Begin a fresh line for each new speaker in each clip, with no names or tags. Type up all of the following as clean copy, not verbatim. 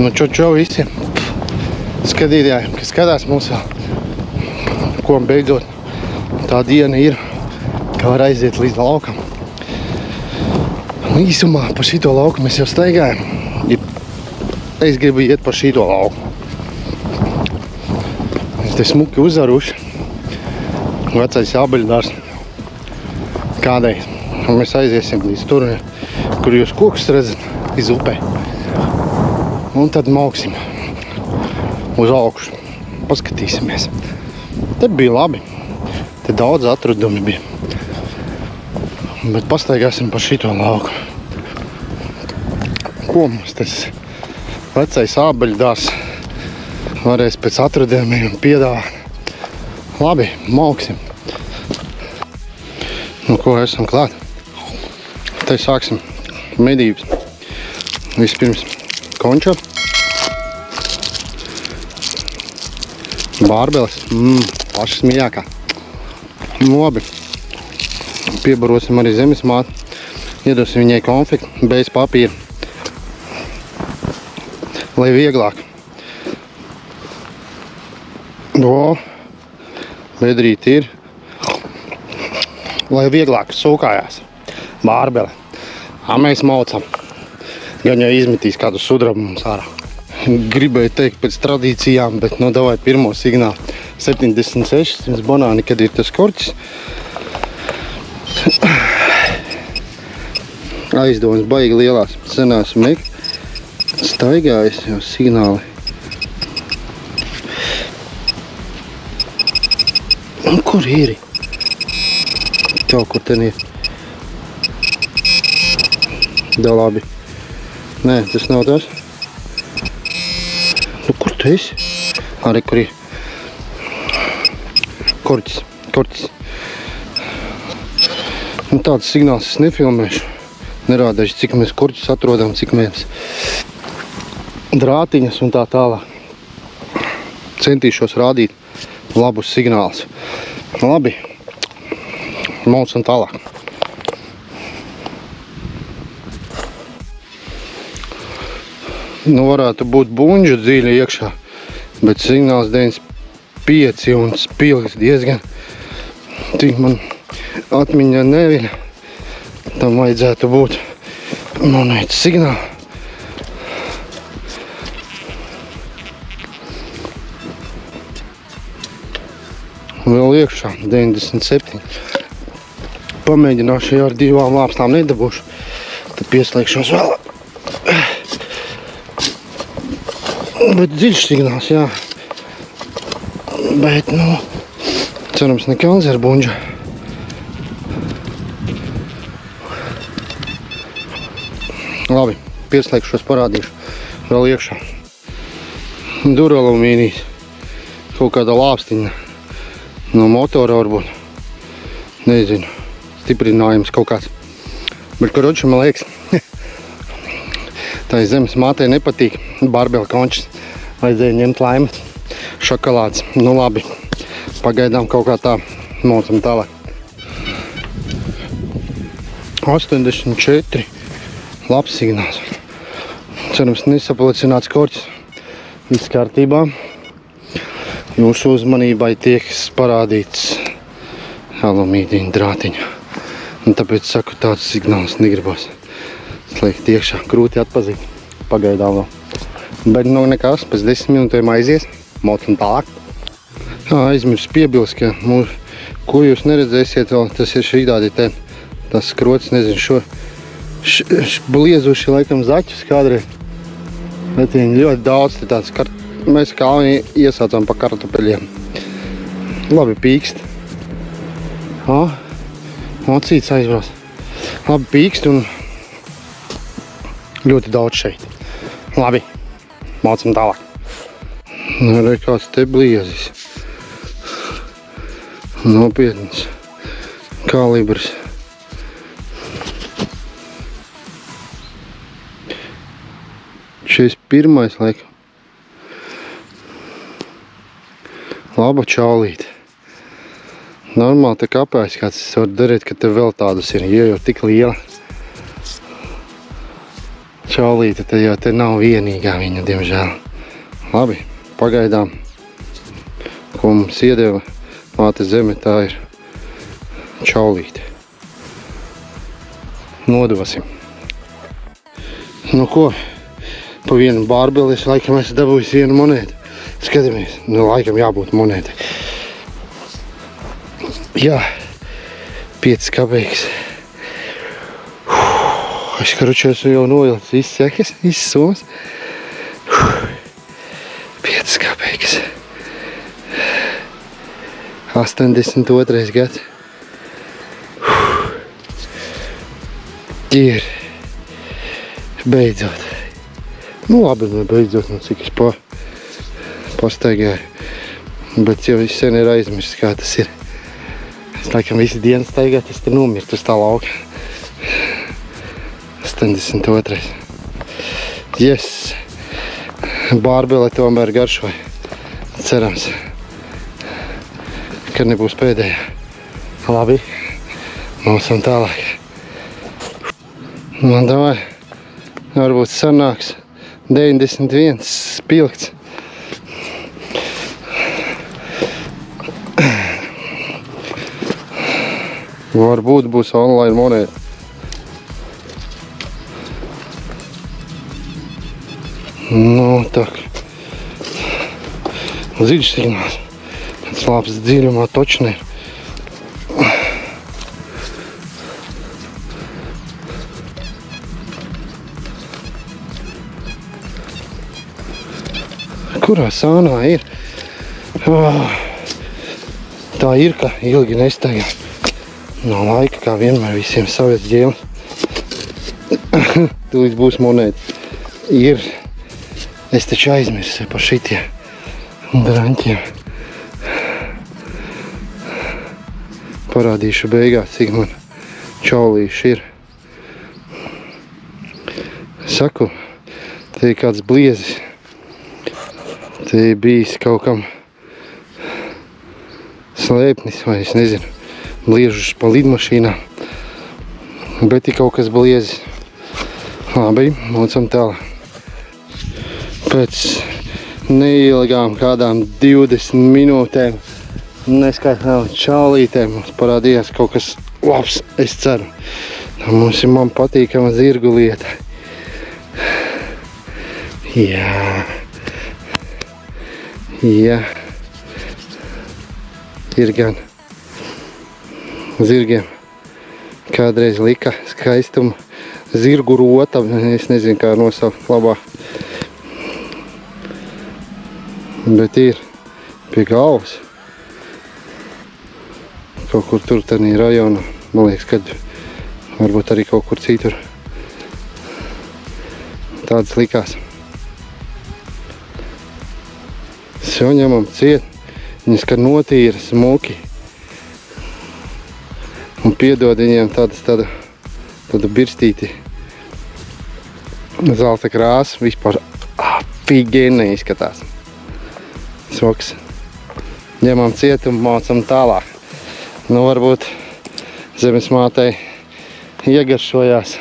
Nu, čau visiem skatītājiem, kas skatās mums vēl. Ko beidzot tā diena ir, ka var aiziet līdz laukam. Īsumā pa šito lauku mēs jau staigājam. Es gribu iet pa šito lauku. Es te smuki uzvaruši. Vecais ābeļdārs. Kādreiz. Un mēs aiziesim līdz tur, kur jūs kokus redzat, iz upē. Un tad mauksim uz augšu. Paskatīsimies. Te bija labi. Te daudz atradumi bija. Bet pastaigāsim pa šito lauku. Ko mums tas vecais ābeļdārs varēs pēc atradumiem piedāvāt? Labi, mauksim. Nu, ko esam klāt? Te sāksim medības. Vispirms konča. Bārbeles. Pašas mīļākā. Labi. Piebarosim arī zemes māti. Iedosim viņai konfekti bez papīra. Lai vieglāk. Bedrīti ir. Lai vieglāk sūkājās. Bārbele. Mēs maucam. Gan jau izmetīs kādu sudrabu mums ārā. Gribēju teikt pēc tradīcijām, bet nu davai pirmo signālu. 76 banāni, kad ir tas korķis. Aizdomas baigi lielās. Senās staigājas jau signāli. Kur ir? Kaut kur ten ir. Da labi. Nē, tas nav tas. Nu, kur tu esi? Arī kur ir? Korķis. Nu, tāds signāls es nefilmēšu. Nerādēšu, cik mēs korķis atrodam, cik mēs drātiņas un tā tālāk. Centīšos rādīt labus signālus. Labi. Maucam tālāk. Nu, varētu būt buņģu dziļi iekšā, bet signāls 95 un spilgs diezgan. Tik man atmiņā neviļa. Tam vajadzētu būt monētas signāli. Vēl iekšā 97. Pamēģināšu, ja ar 2 lāpstām nedabūšu, tad pieslēgšos vēl. Bet dziļš signāls, jā. Bet, nu, cerams, ne Kelzer buņģa. Labi, pieslēgšos, parādīšu vēl iekšā. Duralumīnijas, kaut kāda lāpstiņa no motora varbūt. Nezinu, stiprinājums kaut kāds. Bet, karoči, man liekas, tā zemes mātei nepatīk bārbeli končas. Vajadzēja ņemt laimes šokolādes. Nu labi, pagaidām kaut kā tā maucam tālāk. 84. Labs signāls. Cerams, nesapalicināts korķis. Viss kārtībā. Jūsu uzmanībai tiek parādīts alumīdija drātiņa. Un tāpēc saku, tāds signāls negribos slēgt iekšā. Grūti atpazīt. Pagaidām vēl. Bet nu nekas, pēc 10 minūtēm aizies. Maucam tālāk. Aizmirsu piebilst, ka ko jūs neredzēsiet vēl, tas ir šītādi te. Tas skrots, nezinu, šo bliezuši laikam zaķus kādreiz. Bet viņi ļoti daudz te tāds mēs kalni iesaucam pa kartupeļiem. Labi pīkst. Cīts aizbrās. Labi pīkst un ļoti daudz šeit. Labi, maucam tālāk. Re, kāds te bliezis. Nopietns kalibrs. Šis pirmais laikam. Laba čaulīte. Normāli te kāpēs, kāds var darīt, ka te vēl tādas ir, jo jau tik liela. Čaulīte, tad jau te nav vienīgā viņa, diemžēl. Labi, pagaidām, ko mums iedeva māte zeme, tā ir čaulīte. Nodosim. Nu ko, pa vienu bārbeli es laikam esmu dabūjis vienu monētu. Skatāmies, nu laikam jābūt monētai. Jā, 5 kapeikas. Es karučos jau novilcis visas sekas, visas summas. 5 kapeikas. 82. gads. Ir. Beidzot. Nu labi, beidzot, nu cik es pastaigāju. Bet jau viss sen ir aizmirsts, kā tas ir. Es laikam visu dienu staigāt, es te nomirtu uz tā lauka. 82. Yes. Bārbele tomēr garšoja. Cerams, ka nebūs pēdējā. Labi, mūsam tālāk. Man domāju, varbūt sanāks 91 spilgts. Varbūt būs online monēta. Nu, tak. Ziļš signāls. Pēc labs dziļumā točni ir. Kurā sānā ir? Tā ir, ka ilgi nestaigā. Nav laika, kā vienmēr visiem savēc ģēles. Tūlīt būs monēta. Ir. Es taču aizmirsu par šitiem draņķiem. Parādīšu beigās, cik man čaulīši ir. Saku, te ir kāds bliezis. Te ir bijis kaut kam slēpnis, vai es nezinu, bliežuši pa lidmašīnām. Bet ir kaut kas bliezis. Labi, mūcam tālāk. Pēc neilgām kādām 20 minūtēm neskaitām čaulītēm mums parādījās kaut kas labs, es ceru. Mums ir man patīkama zirgu lieta. Jā. Jā. Ir gan zirgiem. Kādreiz lika skaistumu zirgu rota, es nezinu, kā nosaukt labā. Bet ir pie galvas. Kaut kur tur tādā rajonā. Man liekas, kad varbūt arī kaut kur citur. Tāds likās. Ņemam ciet. Viņas, kad notīra smuki. Un piedod viņiem tādu birstīti. Zelta krāsa. Vispār apigēnē izskatās. Smoks. Ņemam ciet un mācam tālāk. Nu, varbūt zemes mātei iegaršojās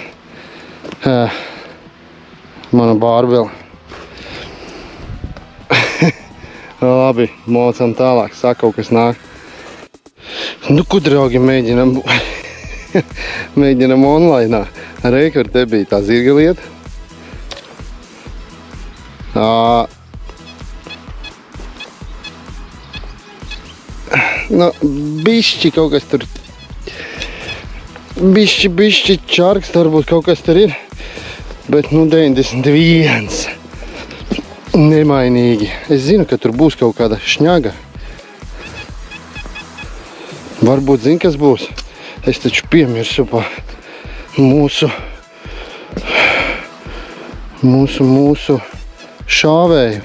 mana bārbele. Labi, mācam tālāk. Sāk kaut kas nāk. Nu, ko, draugi, mēģinam online. Reikar, te bija tā zirga lieta. Nu, bišķi kaut kas tur, bišķi čarks, varbūt kaut kas tur ir, bet nu 91, nemainīgi. Es zinu, ka tur būs kaut kāda šņaga. Varbūt zinu, kas būs. Es taču piemirsu pa mūsu šāvēju.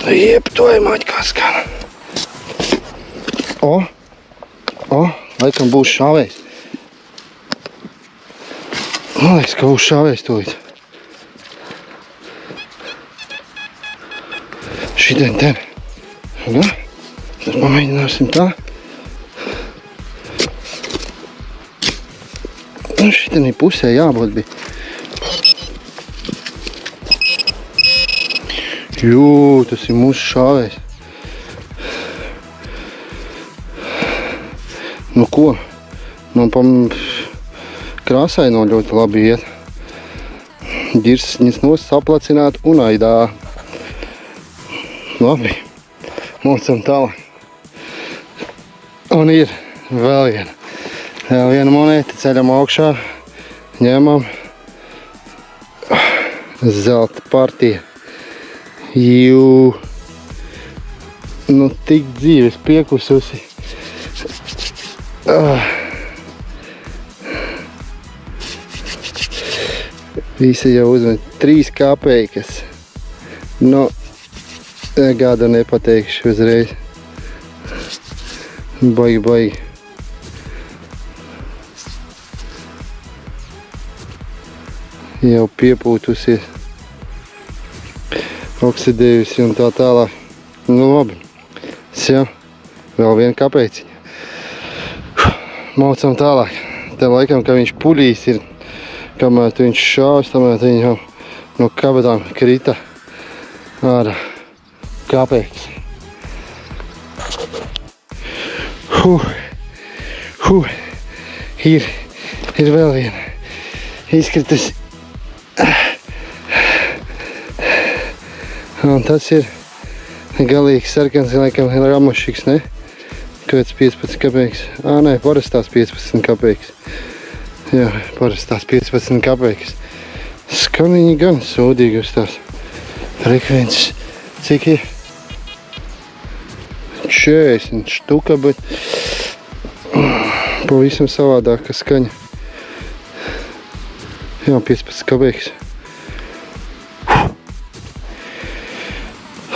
Jeb, to ir maģi kā skana. Laikam būs šāvējs. Man liekas, ka būs šāvējs tūlīt. Šitien ten. Tad pamēģināsim tā. Nu, šitanī pusē jābūt bija. Jū, tas ir mūsu šāvējs. Nu ko? Man krāsaino ļoti labi iet. Ģirses viņas saplacināt un aidā. Labi. Mocam tālāk. Un ir vēl viena monēta, ceļam augšā, ņemam zelta partija. Jū, nu tik dzīves piekususi. Visi jau uzmet 3 kapeikas. Nu, gada nepateikšu uzreiz. Baigi. Jau piepūtusies, oksidējusi un tā tālāk. Nu labi, jau vēl viena kapeciņa. Maucam tālāk. Te laikam, ka viņš puļīs ir, kamēr viņš šāvis, tamēr viņš jau no kabatām krita ārā kapeiks. Ir vēl viena izkritusi. Un tas ir galīgs sarkans, laikam ramošīgs, ne? Kāds 15 kapeiks. Nē, parastās 15 kapeiks. Jā, parastās 15 kapeikas. Skan viņi gan sūdīgi uz tās frekvences. Cik ir? 40 štuka, bet pavisam savādāka skaņa. Jā, 15 kapeikas.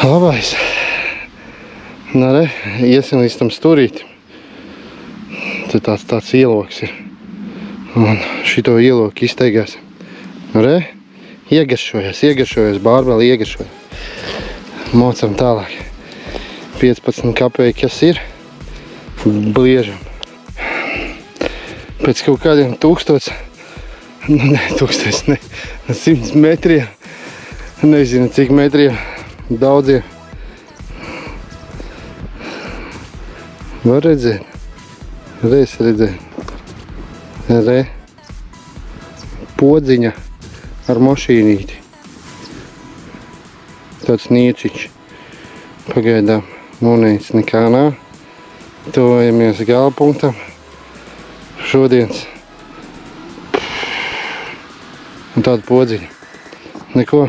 Labais. Nē, iesim līdz tam stūrītim. Tad tāds ieloks ir. Un šito ieloku izteigāsim. Re, iegaršojas, bārbeli iegaršojas. Mocam tālāk. 15 kapeikas ir. Bliežam. Pēc kaut kādiem 100 metriem. Nezinu, cik metriem. Daudziem. Var redzēt? Reiz redzēt. Re. Podziņa ar mašīnīti. Tāds nieciņš. Pagaidām monētas nekā nav. Tuvojamies gala punktam. Šodienas. Un tāda podziņa. Neko.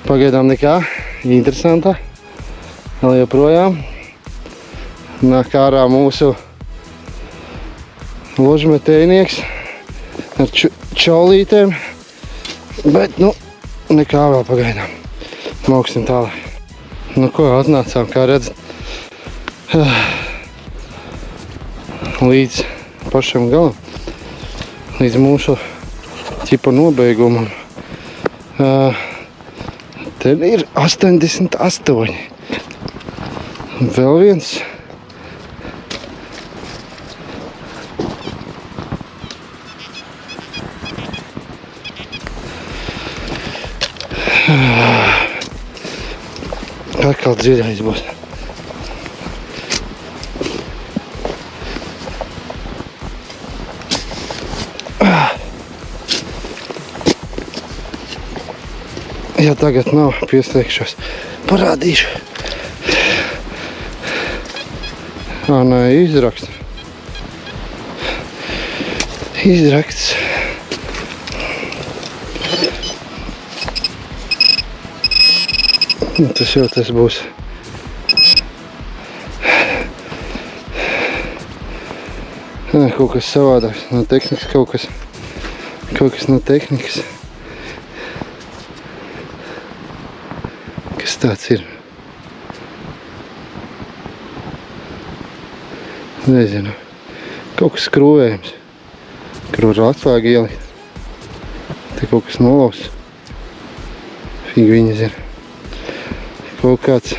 Pagaidām nekā. Interesantā. Vēl joprojām. Nāk ārā mūsu ložmetējnieks ar čaulītēm. Bet, nu, nekā vēl pagaidām. Mauksim tālāk. Nu ko, atnācām, kā redzat, līdz pašam galam. Līdz mūsu ķipa nobeigumam. Te ir 88. Vēl viens. Atkal dziļais būs. Ja tagad nav, pieslēgšos. Parādīšu. Nē, izraksts. Izraksts. Tas jau tas būs. Kaut kas savādāks. No tehnikas kaut kas no tehnikas. Kas tāds ir? Nezinu. Kaut kas skrūvējums. Kur var atslēgu ielikt. Te kaut kas nolausts. Fig viņa zina. Kaut kāds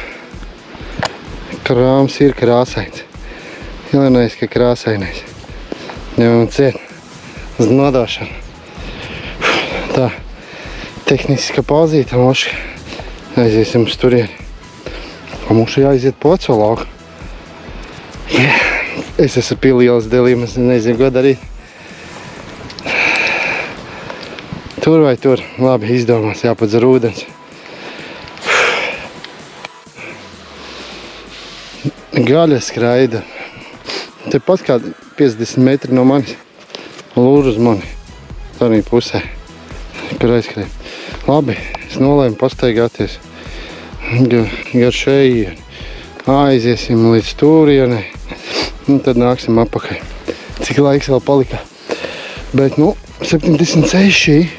krāms ir krāsains. Jaunais, ka krāsainais. ņemam ciet uz nodošanu. Tā, tehniska pauzīta, moši. Aiziesim uz turieni. Mums jāiziet po veco lauku. Es esmu pie lielas delīm, es nezinu, ko darīt. Tur vai tur, labi, izdomās, jāpadzer ūdens. Gaļa skraida. Te pat kā 50 metri no manis. Lūr uz mani. Tādā pusē, kur aizskrien. Labi, es nolēmu pastaigāties gar šejieni. Aiziesim līdz turienei. Un tad nāksim apakaļ. Cik laiks vēl palika? Bet, 76.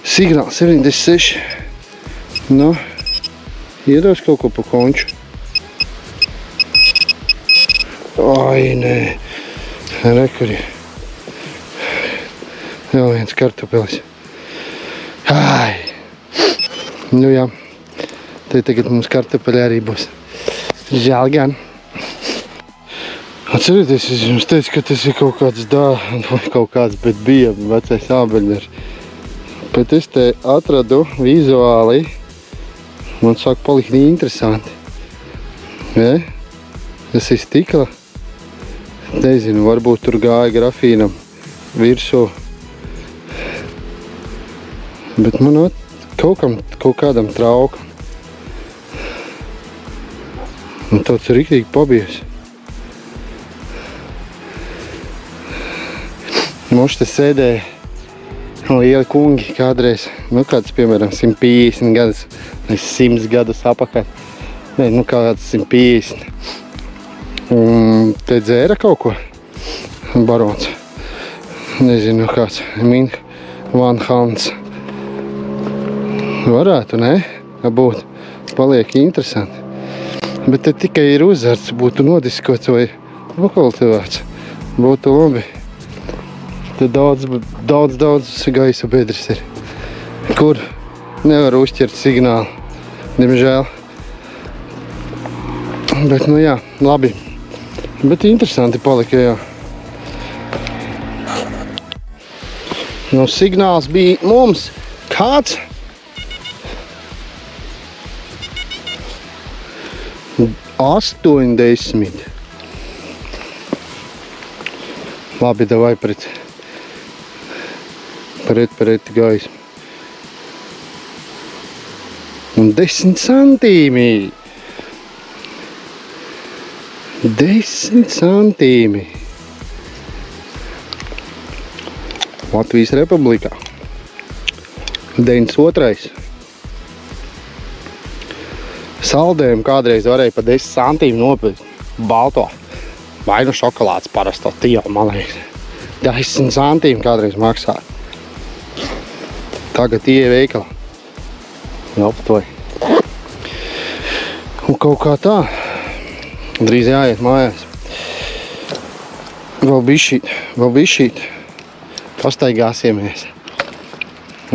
Signāls 76. Iedos kaut ko pa konču. Ai, nē. Rekur ir. Vēl viens kartupelis. Ai. Jā. Te tagad mums kartupeļi arī būs. Žēl gan. Atcerieties, es jums teicu, ka tas ir kaut kāds, bet bija vecais ābeļners. Bet es te atradu vizuāli, man sāk palikt interesanti. Ja? Tas ir stikla. Nezinu, varbūt tur gāja grafīnam virsū. Bet man kaut kādam traukam. Un tāds riktīgi pabies. Mums te sēdēja lieli kungi kādreiz, kāds, piemēram, 150 gadus, vai 100 gadus apakaļ. Nē, kāds 150. Un te dzēra kaut ko barons. Nezinu, kāds Minch Van Hans. Varētu, ne? Būt. Paliek interesanti. Bet te tikai ir uzarts, būtu nodiskots vai nokultivēts. Būtu labi. Te daudz gaisa bedres ir, kur nevar uzķert signālu, diemžēl. Bet, jā, labi. Bet interesanti palika, jā. Signāls bija mums kāds? 80. Labi, davai pret gaismu. Un 10 centīmi. 10 centīmi. Latvijas Republikā. 92. Saldējumu kādreiz varēja pa 10 centīmi nopirkt balto. Vai šokolādes parasto tievu, man liekas. 10 centīmi kādreiz maksāja. Tagad ieja veikalā. Aptoja. Un kaut kā tā. Drīz jāiet mājās. Vēl bišķīt. Pastaigāsimies.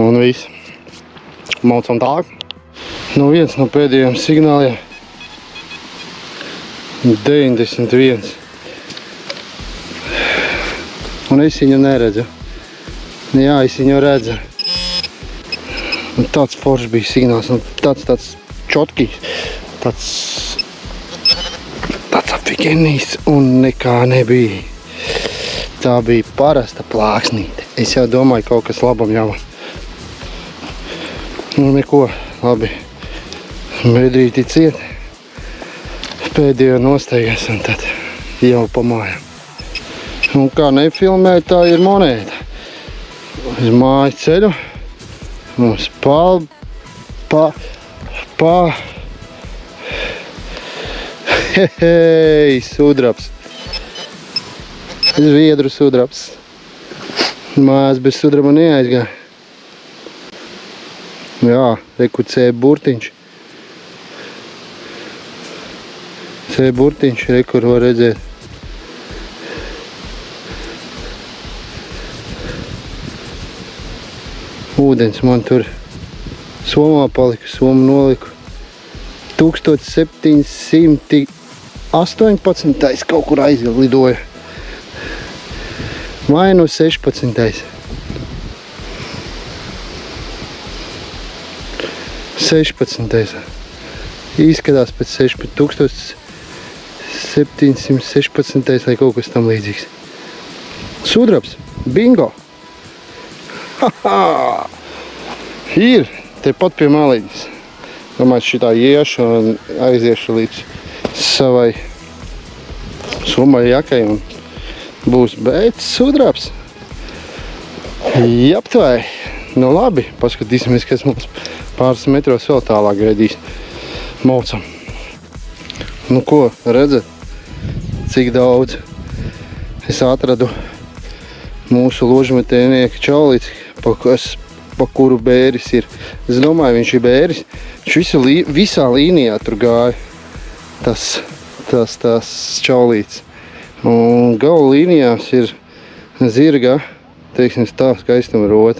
Un viss. Maucam tālāk. Viens no pēdējiem signāliem. 91. Un es viņu neredzu. Jā, es viņu redzu. Un tāds foršs bija signāls, un tāds čotkīs, tāds afigenīs, un nekā nebija. Tā bija parasta plāksnīte. Es jau domāju, kaut kas labam jau. Neko, labi. Medrīti ciet. Pēdējo nosteigās, un tad jau pa mājām. Un kā nefilmē, tā ir monēta. Uz māju ceļu. Mums hei, sudrabs. Zviedru sudrabs. Mājās bez sudraba neaizgāja. Jā, reku C burtiņš. C burtiņš, rekur var redzēt. Ūdens man tur Somā palika, Somu noliku 1718. Kaut kur aizlidoja. Vai nu 16. 16. Izskatās pēc 1716 vai kaut kas tam līdzīgs. Sudrabs, bingo! Haha! Ir, tepat pie malīņas. Domāju, šitā iešu un aiziešu līdz savai sumai un būs beidz sudrabs. Japtvai! Nu labi, paskatīsimies, kas mums pāris metros vēl tālāk gaidīs. Maucam. Nu ko, redzat, cik daudz es atradu mūsu ložmetēnieka čaulīti, pa kuru bēris ir. Es domāju, viņš ir bēris. Viņš visā līnijā tur gāja tas čaulīts. Un gala līnijās ir zirga, teiksim, tā skaistuma rota.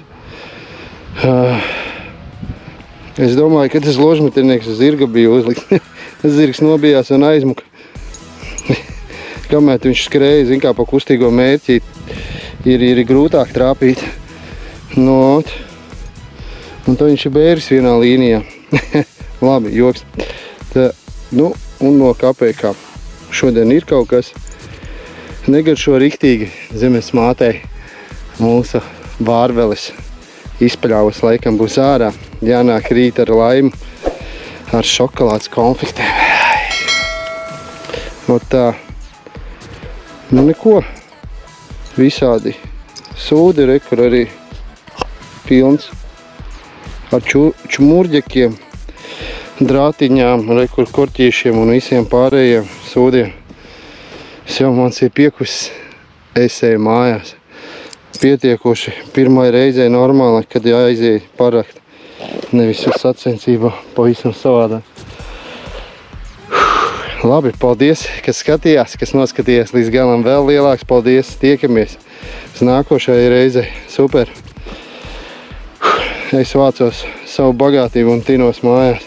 Es domāju, ka tas ložmetinieks uz zirga bija uzlikt. Zirgs nobijās un aizmuka. Kamēr viņš skrēja, zin kā pa kustīgo mērķi, ir grūtāk trāpīt. Un tad viņš ir bēris vienā līnijā. Labi, joks. Un no KPK. Šodien ir kaut kas. Negaršo riktīgi zemes mātei. Mūsu vārvelis izpaļāvas laikam būs ārā. Jānāk rīt ar laimu, ar šokolādes konfiktēm. Tā. Nu neko. Visādi sūdi, kur arī pilns ar čumurģekiem, drātiņām, kur korķīšiem un visiem pārējiem sūdiem. Es jau mans ir piekusis, es eju mājās. Pietiekoši pirmai reizei normāli, kad jāaiziet parakt. Nevis uz sacensībā, pavisam savādāk. Labi, paldies, kas skatījās, kas noskatījās līdz galam. Vēl lielāks paldies, tiekamies uz nākošajai reizei. Super! Es vācos savu bagātību un tinos mājās.